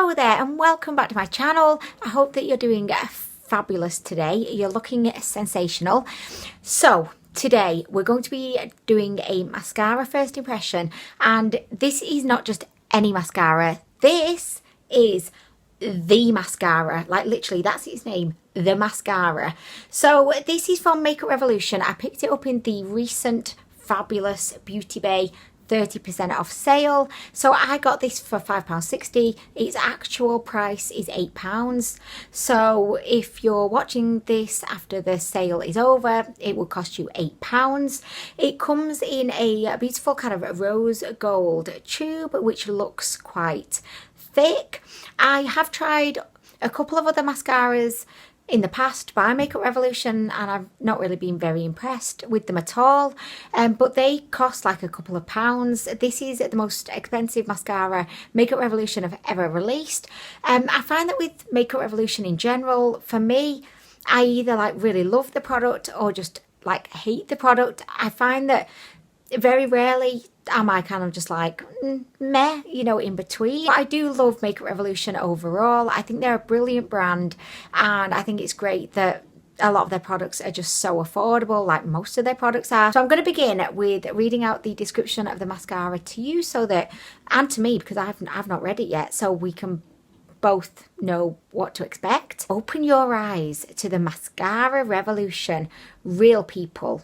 Hello there and welcome back to my channel. I hope that you're doing fabulous today. You're looking sensational. So today we're going to be doing a mascara first impression, and this is not just any mascara. This is the mascara, like literally that's its name, the mascara. So this is from Makeup Revolution. I picked it up in the recent fabulous Beauty Bay 30% off sale. So I got this for £5.60. Its actual price is £8. So if you're watching this after the sale is over, it will cost you £8. It comes in a beautiful kind of rose gold tube, which looks quite thick. I have tried a couple of other mascaras in the past by Makeup Revolution, and I've not really been very impressed with them at all, but they cost like a couple of pounds. This is the most expensive mascara Makeup Revolution have ever released. I find that with Makeup Revolution in general, for me, I either like really love the product or just like hate the product. I find that very rarely am I kind of just like meh, you know, in between. But I do love Makeup Revolution overall. I think they're a brilliant brand, and I think it's great that a lot of their products are just so affordable, like most of their products are. So I'm going to begin with reading out the description of the mascara to you, so that, and to me, because I've not read it yet, so we can both know what to expect. Open your eyes to the Mascara Revolution. Real people,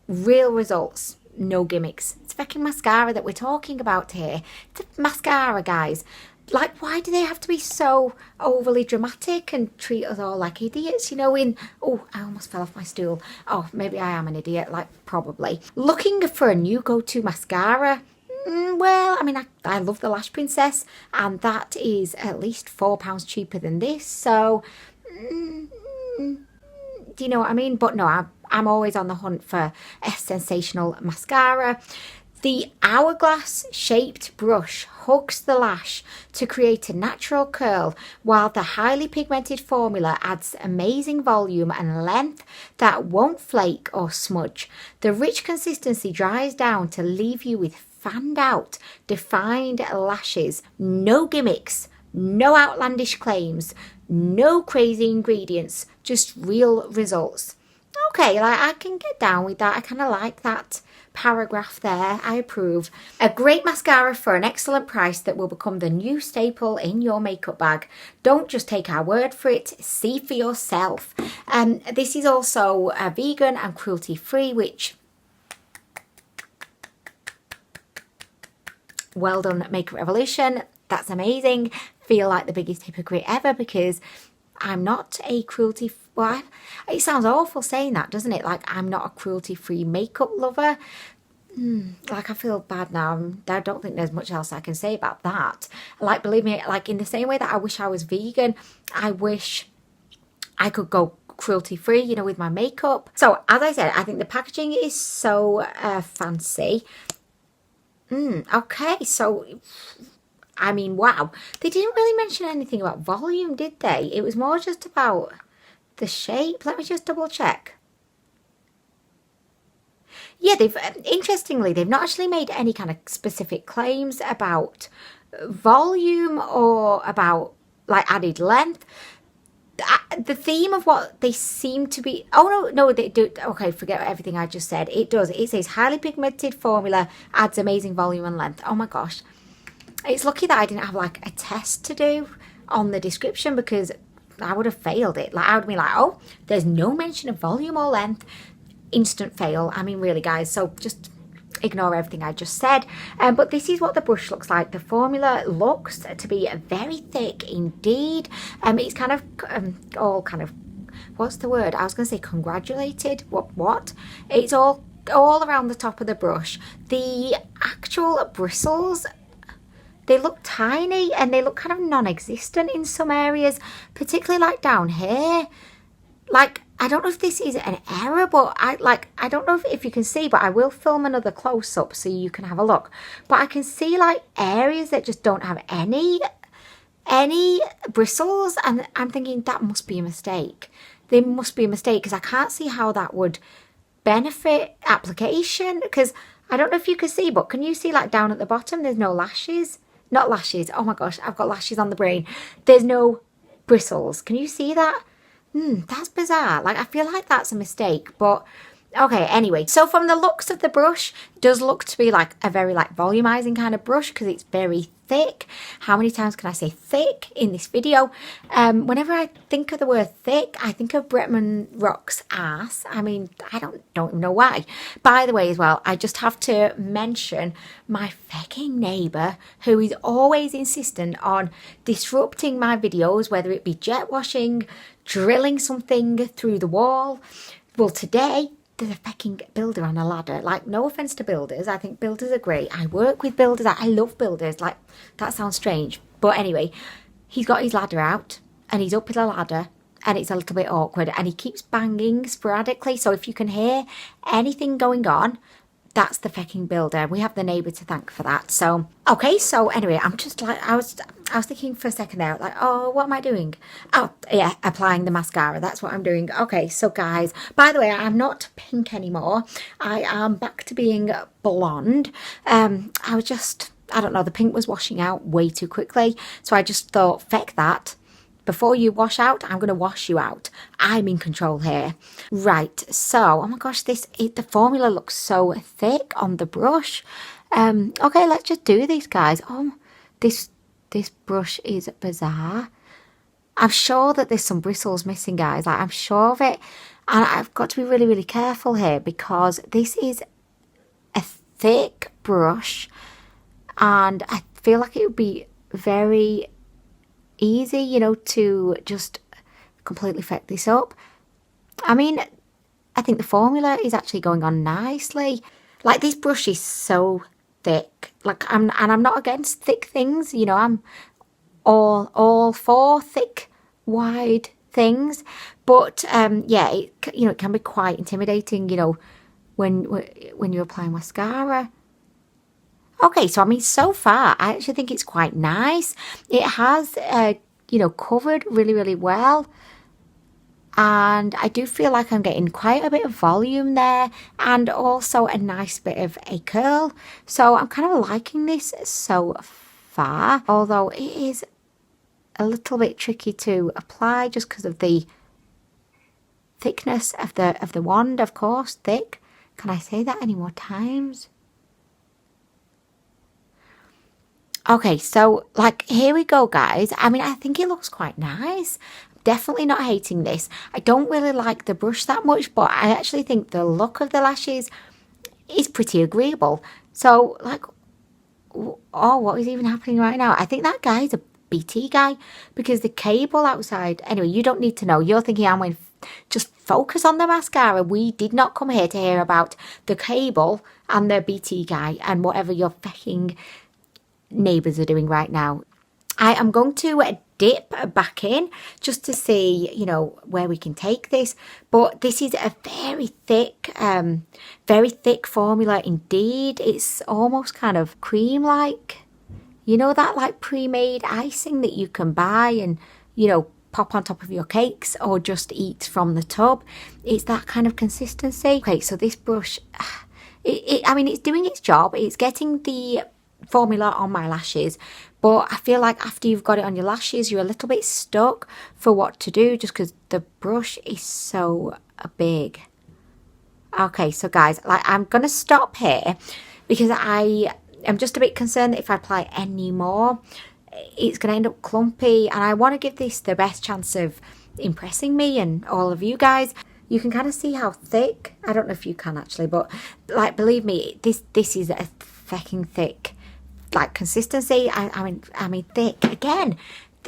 real results. No gimmicks. It's fucking mascara that we're talking about here. It's a mascara, guys. Like, why do they have to be so overly dramatic and treat us all like idiots? You know, oh, I almost fell off my stool. Oh, maybe I am an idiot, like, probably. Looking for a new go-to mascara? Well, I mean, I love the Lash Princess, and that is at least £4 cheaper than this, so do you know what I mean? But no, I'm always on the hunt for a sensational mascara. The hourglass shaped brush hugs the lash to create a natural curl, while the highly pigmented formula adds amazing volume and length that won't flake or smudge. The rich consistency dries down to leave you with fanned out, defined lashes. No gimmicks, no outlandish claims, no crazy ingredients, just real results. Okay, like I can get down with that. I kind of like that paragraph there. I approve. A great mascara for an excellent price that will become the new staple in your makeup bag. Don't just take our word for it, see for yourself. This is also vegan and cruelty free, which, well done, Makeup Revolution. That's amazing. Feel like the biggest hypocrite ever, because I'm not a cruelty, well, it sounds awful saying that, doesn't it? Like, I'm not a cruelty-free makeup lover. Like, I feel bad now. I don't think there's much else I can say about that. Like, believe me, like in the same way that I wish I was vegan, I wish I could go cruelty-free, you know, with my makeup. So, as I said, I think the packaging is so fancy. Okay, so I mean, wow. They didn't really mention anything about volume, did they? It was more just about the shape. Let me just double check. Yeah, interestingly, they've not actually made any kind of specific claims about volume or about like added length. The theme of what they seem to be, no, they do. Okay, forget everything I just said. It does. It says highly pigmented formula adds amazing volume and length. Oh my gosh. It's lucky that I didn't have like a test to do on the description, because I would have failed it. Like, I would have been like, oh, there's no mention of volume or length. Instant fail. I mean, really, guys. So just ignore everything I just said. But this is what the brush looks like. The formula looks to be very thick indeed. It's kind of all kind of, what's the word? I was going to say congratulated. What? It's all around the top of the brush. The actual bristles, they look tiny and they look kind of non-existent in some areas, particularly like down here. Like, I don't know if this is an error, but I don't know if you can see, but I will film another close-up so you can have a look. But I can see like areas that just don't have any bristles, and I'm thinking that must be a mistake. There must be a mistake, because I can't see how that would benefit application, because I don't know if you can see, but can you see like down at the bottom there's no lashes? not lashes. Oh my gosh, I've got lashes on the brain. There's no bristles. Can you see that? That's bizarre. Like, I feel like that's a mistake, but okay, anyway. So from the looks of the brush, it does look to be like a very like volumizing kind of brush because it's very thick. How many times can I say thick in this video? Whenever I think of the word thick, I think of Bretman Rock's ass. I mean, I don't know why. By the way, as well, I just have to mention my fucking neighbour who is always insistent on disrupting my videos, whether it be jet washing, drilling something through the wall. Well, today there's a fucking builder on a ladder. Like, no offense to builders, I think builders are great. I work with builders. I love builders. Like, that sounds strange, but anyway, he's got his ladder out and he's up with the ladder and it's a little bit awkward and he keeps banging sporadically. So if you can hear anything going on, that's the fucking builder. We have the neighbour to thank for that. So, okay, so anyway, I'm just like, I was thinking for a second there, like, oh, what am I doing? Oh, yeah, applying the mascara. That's what I'm doing. Okay, so guys, by the way, I'm not pink anymore. I am back to being blonde. I don't know, the pink was washing out way too quickly. So I just thought, feck that. Before you wash out, I'm going to wash you out. I'm in control here. Right, so, oh my gosh, the formula looks so thick on the brush. Okay, let's just do this, guys. Oh, this brush is bizarre. I'm sure that there's some bristles missing, guys. Like, I'm sure of it. And I've got to be really, really careful here because this is a thick brush. And I feel like it would be very easy, you know, to just completely fuck this up. I mean, I think the formula is actually going on nicely. Like, this brush is so thick. Like, I'm not against thick things, you know, I'm all for thick, wide things. But yeah, it can be quite intimidating, you know, when you're applying mascara. Okay, so I mean, so far, I actually think it's quite nice. It has, you know, covered really, really well. And I do feel like I'm getting quite a bit of volume there and also a nice bit of a curl. So I'm kind of liking this so far, although it is a little bit tricky to apply just because of the thickness of the wand, of course, thick. Can I say that any more times? Okay, so, like, here we go, guys. I mean, I think it looks quite nice. Definitely not hating this. I don't really like the brush that much, but I actually think the look of the lashes is pretty agreeable. So, like, oh, what is even happening right now? I think that guy's a BT guy because the cable outside... Anyway, you don't need to know. You're thinking, Anwen, just focus on the mascara. We did not come here to hear about the cable and the BT guy and whatever your fucking neighbours are doing right now. I am going to dip back in just to see, you know, where we can take this. But this is a very thick formula indeed. It's almost kind of cream-like. You know, that like pre-made icing that you can buy and, you know, pop on top of your cakes or just eat from the tub. It's that kind of consistency. Okay, so this brush, I mean, it's doing its job. It's getting the formula on my lashes, but I feel like after you've got it on your lashes, you're a little bit stuck for what to do just because the brush is so big. Okay, so guys, like, I'm gonna stop here because I am just a bit concerned that if I apply any more, it's gonna end up clumpy, and I want to give this the best chance of impressing me and all of you guys. You can kind of see how thick. I don't know if you can actually, but like, believe me, this is a fucking thick, like, consistency. I mean thick again.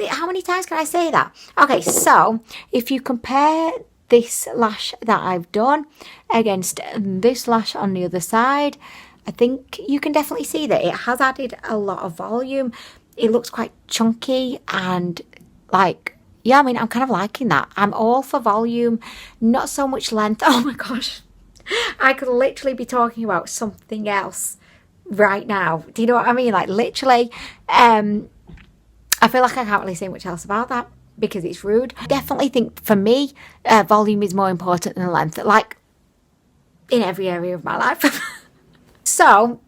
How many times can I say that? Okay, so if you compare this lash that I've done against this lash on the other side, I think you can definitely see that it has added a lot of volume. It looks quite chunky and, like, yeah, I mean, I'm kind of liking that. I'm all for volume, not so much length. Oh my gosh, I could literally be talking about something else right now. Do you know what I mean? Like, literally, I feel like I can't really say much else about that because it's rude. I definitely think for me, volume is more important than length, like in every area of my life. So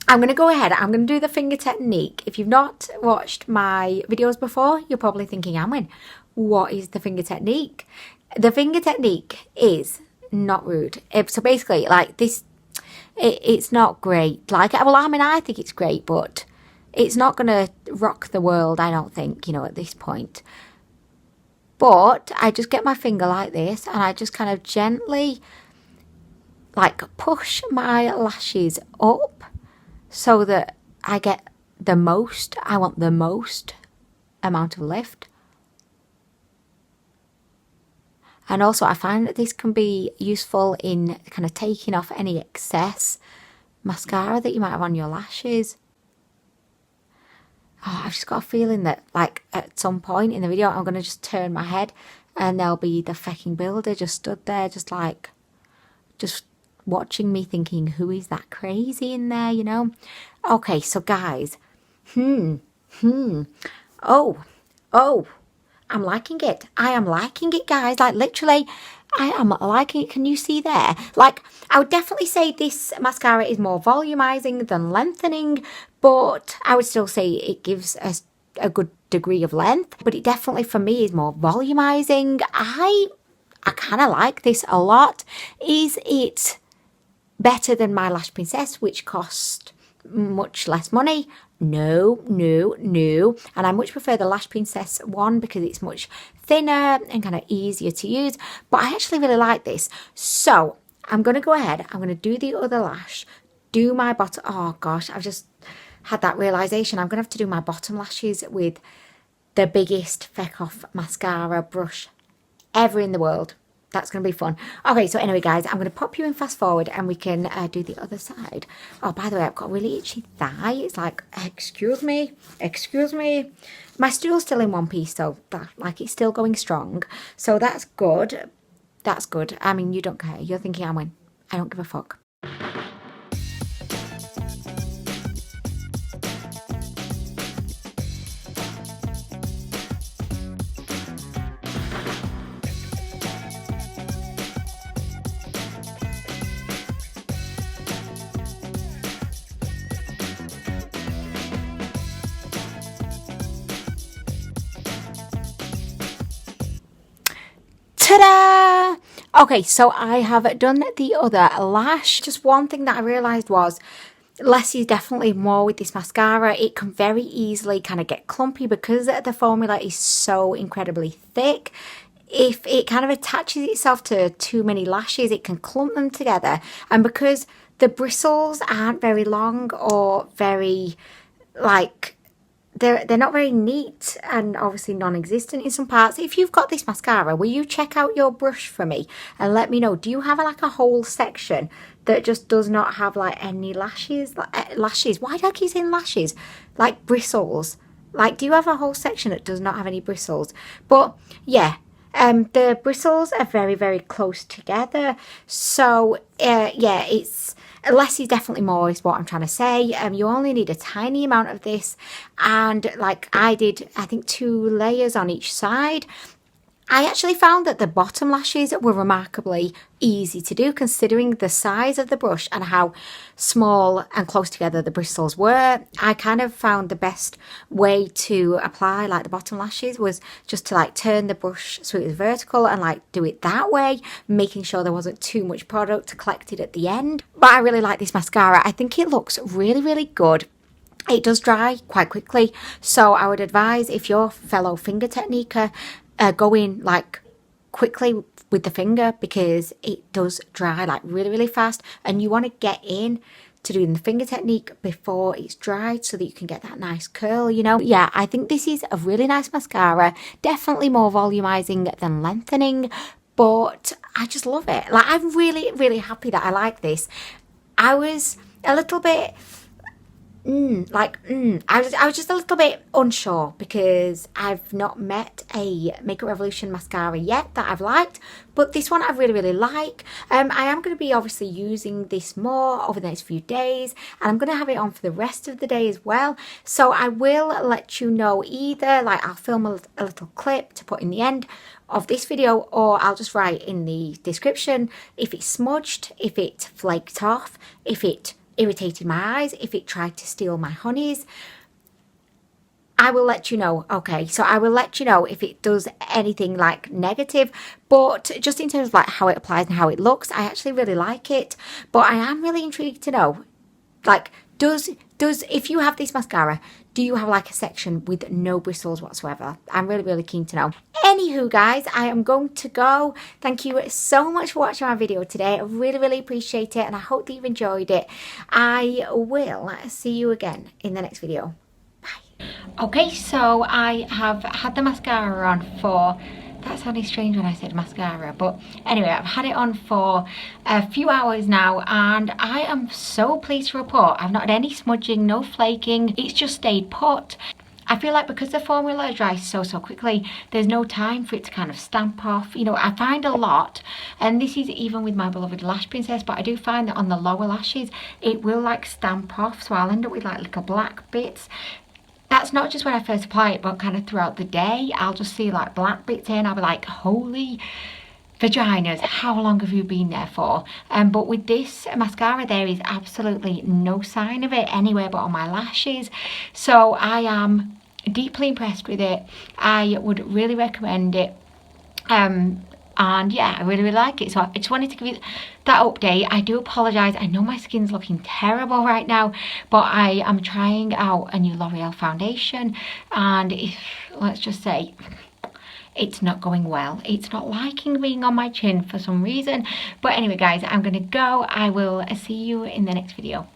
I'm going to go ahead. I'm going to do the finger technique. If you've not watched my videos before, you're probably thinking, Anwen, what is the finger technique? The finger technique is not rude. So basically, like this, it's not great. Like, well, I mean, I think it's great, but it's not going to rock the world, I don't think, you know, at this point. But I just get my finger like this and I just kind of gently, like, push my lashes up so that I get the most, I want the most amount of lift. And also I find that this can be useful in kind of taking off any excess mascara that you might have on your lashes. Oh, I've just got a feeling that, like, at some point in the video I'm going to just turn my head and there'll be the fecking builder just stood there, just like, just watching me thinking, who is that crazy in there, you know? Okay, so guys, oh, I'm liking it. I am liking it, guys. Like, literally, I am liking it. Can you see there? Like, I would definitely say this mascara is more volumizing than lengthening, but I would still say it gives us a good degree of length. But it definitely, for me, is more volumizing. I kind of like this a lot. Is it better than my Lash Princess, which cost much less money? No. And I much prefer the Lash Princess one because it's much thinner and kind of easier to use. But I actually really like this. So I'm going to go ahead. I'm going to do the other lash. Do my bottom. Oh gosh, I've just had that realization. I'm going to have to do my bottom lashes with the biggest feck off mascara brush ever in the world. That's going to be fun. Okay, so anyway, guys, I'm going to pop you in fast forward and we can do the other side. Oh, by the way, I've got a really itchy thigh. It's like, excuse me. My stool's still in one piece, so that, like, it's still going strong. So that's good. That's good. I mean, you don't care. You're thinking, Anwen, I don't give a fuck. Ta-da! Okay, so I have done the other lash. Just one thing that I realised was less is definitely more with this mascara. It can very easily kind of get clumpy because the formula is so incredibly thick. If it kind of attaches itself to too many lashes, it can clump them together. And because the bristles aren't very long or very, like, they're not very neat and obviously non-existent in some parts. If you've got this mascara, will you check out your brush for me and let me know? Do you have like a whole section that just does not have like any lashes? Lashes? Why do I keep saying lashes? Like bristles. Like, do you have a whole section that does not have any bristles? But yeah, the bristles are very, very close together. So yeah, it's less is definitely more is what I'm trying to say. You only need a tiny amount of this, and like I did, I think 2 layers on each side. I actually found that the bottom lashes were remarkably easy to do considering the size of the brush and how small and close together the bristles were. I kind of found the best way to apply like the bottom lashes was just to like turn the brush so it was vertical and like do it that way, making sure there wasn't too much product collected at the end. But I really like this mascara. I think it looks really, really good. It does dry quite quickly, so I would advise if you're a fellow finger techniquer, go in like quickly with the finger because it does dry like really, really fast, and you want to get in to doing the finger technique before it's dried so that you can get that nice curl, you know. Yeah, I think this is a really nice mascara, definitely more volumizing than lengthening, but I just love it. Like, I'm really, really happy that I like this. I was a little bit I was just a little bit unsure because I've not met a Makeup Revolution mascara yet that I've liked, but this one I really, really like. I am going to be obviously using this more over the next few days, and I'm going to have it on for the rest of the day as well. So I will let you know either, like I'll film a little clip to put in the end of this video, or I'll just write in the description if it smudged, if it flaked off, if it irritated my eyes, if it tried to steal my honeys, I will let you know. Okay, so I will let you know if it does anything like negative, but just in terms of like how it applies and how it looks, I actually really like it. But I am really intrigued to know, like, does if you have this mascara, do you have like a section with no bristles whatsoever? I'm really keen to know. Anywho, guys, I am going to go. Thank you so much for watching my video today. I really appreciate it, and I hope that you've enjoyed it. I will see you again in the next video. Okay, so I have had the mascara on for, that sounded strange when I said mascara, but anyway, I've had it on for a few hours now, and I am so pleased to report I've not had any smudging, no flaking. It's just stayed put. I feel like because the formula dries so quickly, there's no time for it to kind of stamp off. You know, I find a lot, and this is even with my beloved Lash Princess, but I do find that on the lower lashes, it will like stamp off, so I'll end up with like little black bits. That's not just when I first apply it, but kind of throughout the day, I'll just see like black bits in. I'll be like, holy vaginas, how long have you been there for? But with this mascara, there is absolutely no sign of it anywhere but on my lashes. So I am deeply impressed with it. I would really recommend it. And yeah, I really like it. So I just wanted to give you that update. I do apologise. I know my skin's looking terrible right now, but I am trying out a new L'Oreal foundation, and let's just say it's not going well. It's not liking being on my chin for some reason. But anyway, guys, I'm going to go. I will see you in the next video.